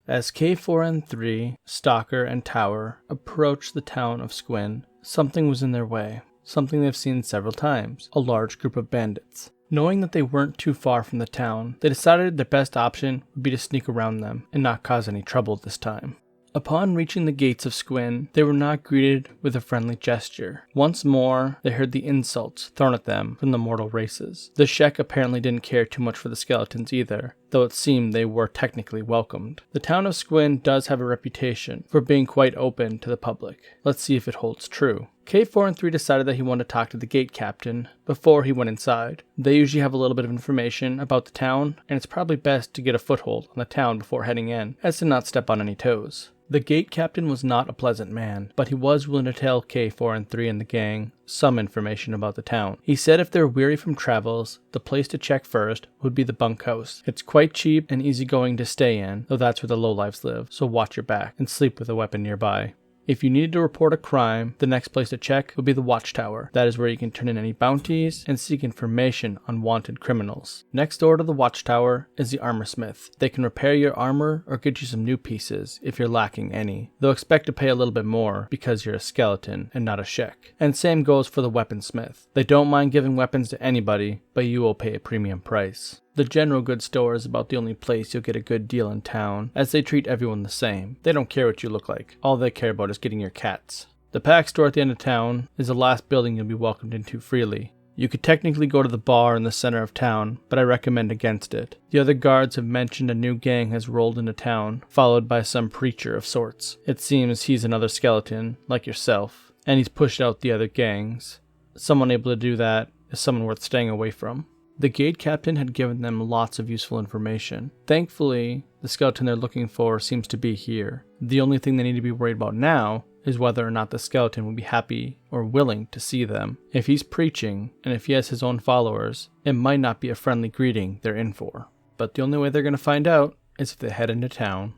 As K4N3, Stalker, and Tower approached the town of Squin, something was in their way. Something they've seen several times, a large group of bandits. Knowing that they weren't too far from the town, they decided their best option would be to sneak around them and not cause any trouble this time. Upon reaching the gates of Squin, they were not greeted with a friendly gesture. Once more, they heard the insults thrown at them from the mortal races. The Shek apparently didn't care too much for the skeletons either, though it seemed they were technically welcomed. The town of Squin does have a reputation for being quite open to the public. Let's see if it holds true. K4N3 decided that he wanted to talk to the gate captain before he went inside. They usually have a little bit of information about the town, and it's probably best to get a foothold on the town before heading in, as to not step on any toes. The gate captain was not a pleasant man, but he was willing to tell K4N3 and the gang some information about the town. He said if they're weary from travels, the place to check first would be the bunkhouse. It's quite cheap and easygoing to stay in, though that's where the lowlifes live, so watch your back and sleep with a weapon nearby. If you needed to report a crime, the next place to check would be the Watchtower. That is where you can turn in any bounties and seek information on wanted criminals. Next door to the Watchtower is the Armorsmith. They can repair your armor or get you some new pieces if you're lacking any. They'll expect to pay a little bit more because you're a skeleton and not a Shek. And same goes for the Weaponsmith. They don't mind giving weapons to anybody, but you will pay a premium price. The general goods store is about the only place you'll get a good deal in town, as they treat everyone the same. They don't care what you look like. All they care about is getting your cats. The pack store at the end of town is the last building you'll be welcomed into freely. You could technically go to the bar in the center of town, but I recommend against it. The other guards have mentioned a new gang has rolled into town, followed by some preacher of sorts. It seems he's another skeleton, like yourself, and he's pushed out the other gangs. Someone able to do that is someone worth staying away from. The gate captain had given them lots of useful information. Thankfully, the skeleton they're looking for seems to be here. The only thing they need to be worried about now is whether or not the skeleton will be happy or willing to see them. If he's preaching, and if he has his own followers, it might not be a friendly greeting they're in for. But the only way they're going to find out is if they head into town.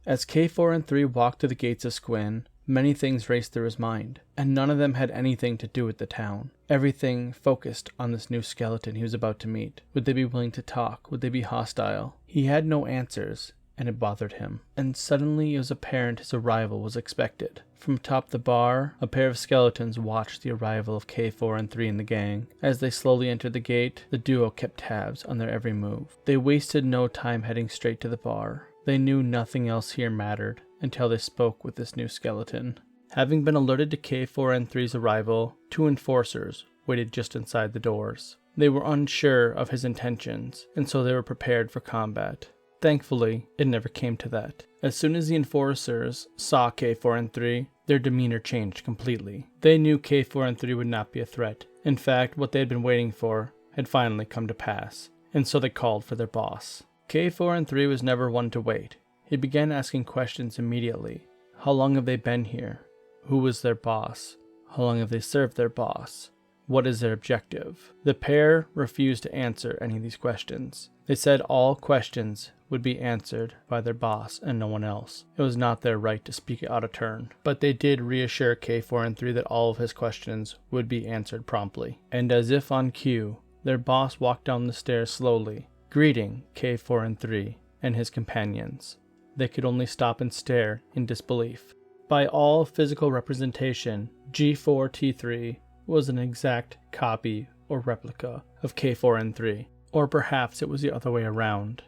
As K4N3 walked to the gates of Squin, many things raced through his mind, and none of them had anything to do with the town. Everything focused on this new skeleton he was about to meet. Would they be willing to talk? Would they be hostile? He had no answers, and it bothered him. And suddenly it was apparent his arrival was expected. From atop the bar, a pair of skeletons watched the arrival of K4N3 and the gang. As they slowly entered the gate, the duo kept tabs on their every move. They wasted no time heading straight to the bar. They knew nothing else here mattered until they spoke with this new skeleton. Having been alerted to K4N3's arrival, two enforcers waited just inside the doors. They were unsure of his intentions, and so they were prepared for combat. Thankfully, it never came to that. As soon as the enforcers saw K4N3, their demeanor changed completely. They knew K4N3 would not be a threat. In fact, what they had been waiting for had finally come to pass, and so they called for their boss. K4N3 was never one to wait. He began asking questions immediately. How long have they been here? Who was their boss? How long have they served their boss? What is their objective? The pair refused to answer any of these questions. They said all questions would be answered by their boss and no one else. It was not their right to speak out of turn, but they did reassure K4N3 that all of his questions would be answered promptly. And as if on cue, their boss walked down the stairs slowly, greeting K4N3 and his companions. They could only stop and stare in disbelief. By all physical representation, G4T3 was an exact copy or replica of K4N3, or perhaps it was the other way around.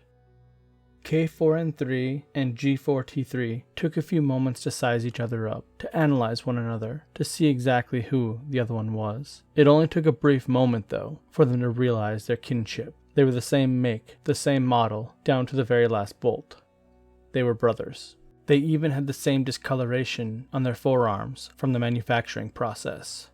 K4N3 and G4T3 took a few moments to size each other up, to analyze one another, to see exactly who the other one was. It only took a brief moment, though, for them to realize their kinship. They were the same make, the same model, down to the very last bolt. They were brothers. They even had the same discoloration on their forearms from the manufacturing process.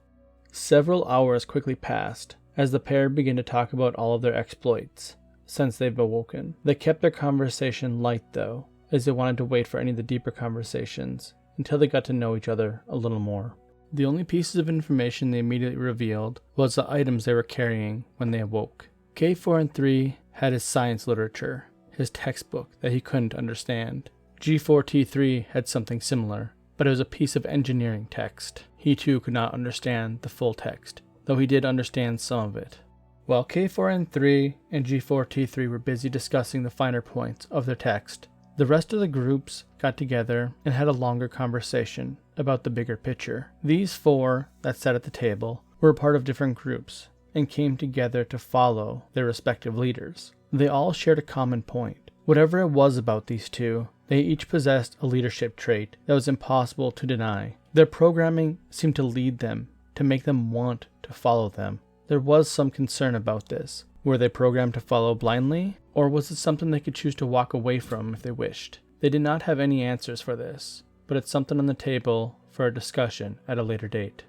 Several hours quickly passed as the pair began to talk about all of their exploits since they've awoken. They kept their conversation light though, as they wanted to wait for any of the deeper conversations until they got to know each other a little more. The only pieces of information they immediately revealed was the items they were carrying when they awoke. K4N3 had his science literature, his textbook that he couldn't understand. G4T3 had something similar, but it was a piece of engineering text. He too could not understand the full text, though he did understand some of it. While K4N3 and G4T3 were busy discussing the finer points of their text, The rest of the groups got together and had a longer conversation about the bigger picture. These 4 that sat at the table were part of different groups and came together to follow their respective leaders. They all shared a common point. Whatever it was about these 2, they each possessed a leadership trait that was impossible to deny. Their programming seemed to lead them, to make them want to follow them. There was some concern about this. Were they programmed to follow blindly, or was it something they could choose to walk away from if they wished? They did not have any answers for this, but it's something on the table for a discussion at a later date.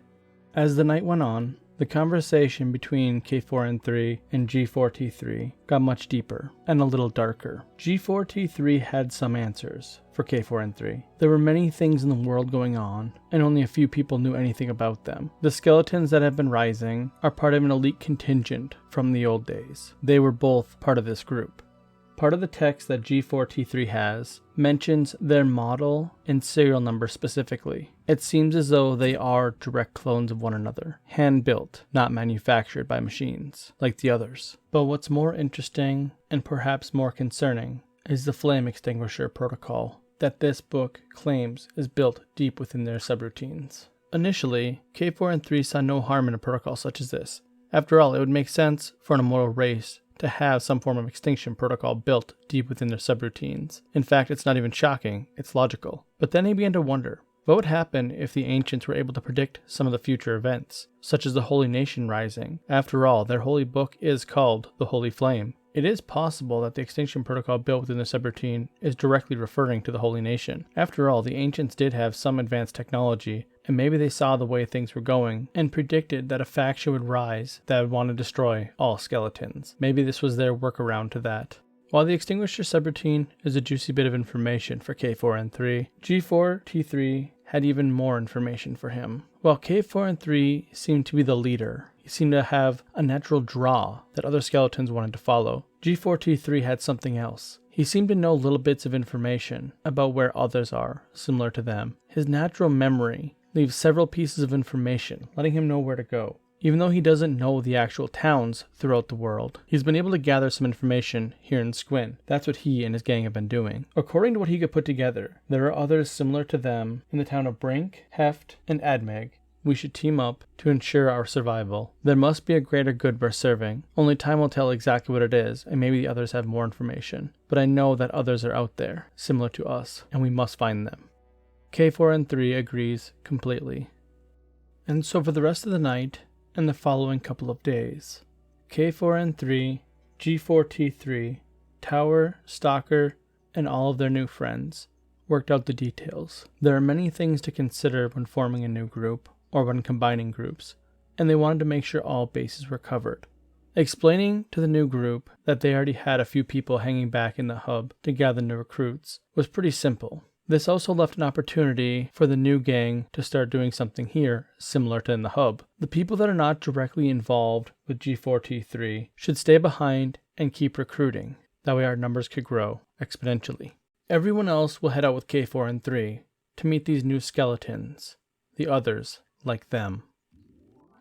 As the night went on, the conversation between K4N3 and G4T3 got much deeper and a little darker. G4T3 had some answers for K4N3. There were many things in the world going on, and only a few people knew anything about them. The skeletons that have been rising are part of an elite contingent from the old days. They were both part of this group. Part of the text that G4T3 has mentions their model and serial number specifically. It seems as though they are direct clones of one another, hand-built, not manufactured by machines, like the others. But what's more interesting, and perhaps more concerning, is the flame extinguisher protocol that this book claims is built deep within their subroutines. Initially, K4 and 3 saw no harm in a protocol such as this. After all, it would make sense for an immortal race to have some form of extinction protocol built deep within their subroutines. In fact, it's not even shocking, it's logical. But then he began to wonder, what would happen if the ancients were able to predict some of the future events, such as the Holy Nation rising? After all, their holy book is called the Holy Flame. It is possible that the extinction protocol built within the subroutine is directly referring to the Holy Nation. After all, the ancients did have some advanced technology, and maybe they saw the way things were going and predicted that a faction would rise that would want to destroy all skeletons. Maybe this was their workaround to that. While the extinguisher subroutine is a juicy bit of information for K4N3, G4T3 had even more information for him. While K4N3 seemed to be the leader, he seemed to have a natural draw that other skeletons wanted to follow. G4T3 had something else. He seemed to know little bits of information about where others are, similar to them. His natural memory leaves several pieces of information, letting him know where to go. Even though he doesn't know the actual towns throughout the world, he's been able to gather some information here in Squin. That's what he and his gang have been doing. According to what he could put together, there are others similar to them in the town of Brink, Heft, and Admeg. We should team up to ensure our survival. There must be a greater good we're serving. Only time will tell exactly what it is, and maybe the others have more information. But I know that others are out there, similar to us, and we must find them. K4N3 agrees completely. And so for the rest of the night, and the following couple of days, K4N3, G4T3, Tower, Stalker, and all of their new friends worked out the details. There are many things to consider when forming a new group, or when combining groups, and they wanted to make sure all bases were covered. Explaining to the new group that they already had a few people hanging back in the hub to gather new recruits was pretty simple. This also left an opportunity for the new gang to start doing something here, similar to in the hub. The people that are not directly involved with G4T3 should stay behind and keep recruiting. That way our numbers could grow exponentially. Everyone else will head out with K4N3 to meet these new skeletons, the others like them.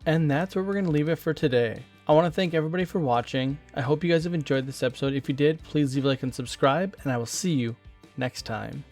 And that's where we're going to leave it for today. I want to thank everybody for watching. I hope you guys have enjoyed this episode. If you did, please leave a like and subscribe, and I will see you next time.